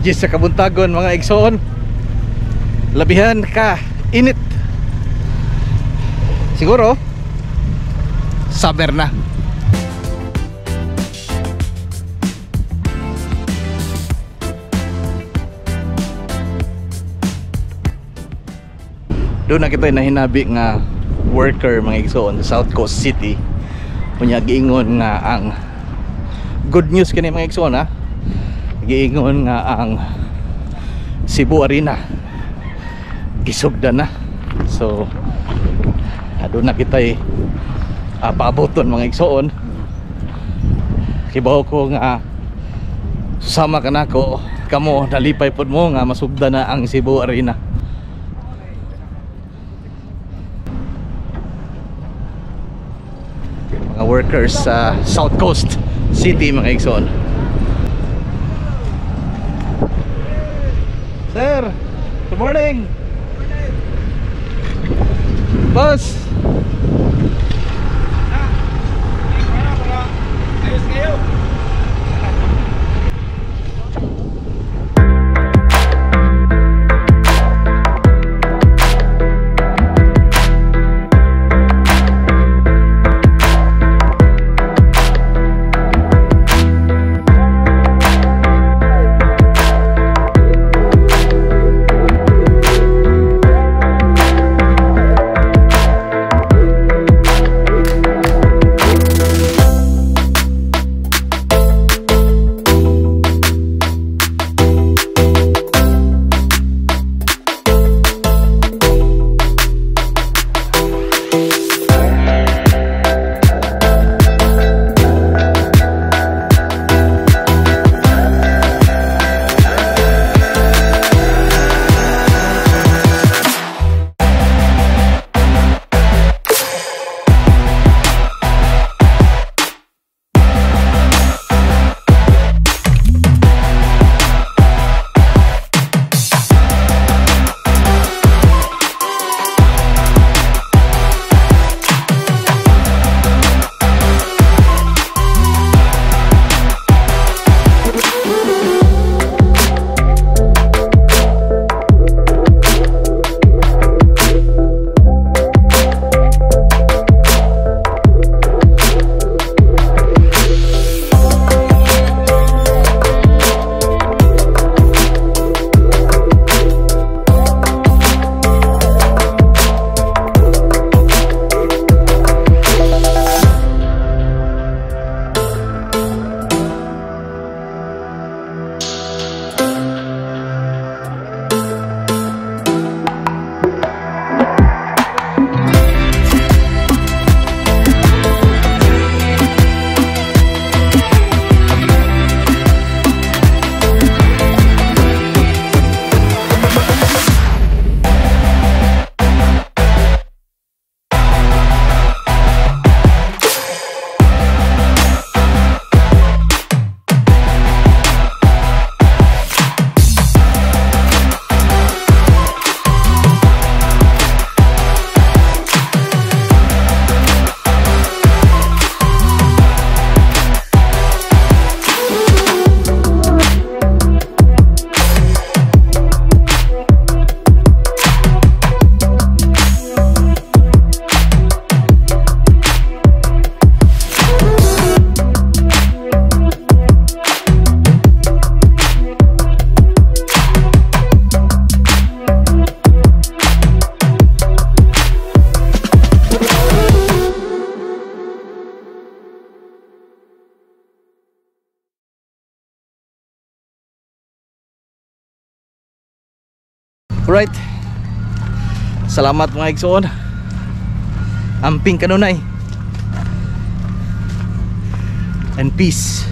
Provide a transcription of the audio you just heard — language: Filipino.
10 sa kabuntagon mga igsoon. Labihan ka init. Siguro summer na. Doon na kita nahinabi nga worker mga igsoon sa South Coast City. Punya giingon nga ang good news kani mga igsoon ha. Giingon nga ang Cebu Arena gisugdan na. So doon na kita paaboton mga igsoon. Kibaw ko nga susama ka na ko kamo nalipay pod mo nga masugdan na ang Cebu Arena. Mga workers sa South Coast City mga igsoon. Sir, good morning. Boss. Ayos kayo. Alright. Salamat mga igsoon. Amping kanunay. And peace.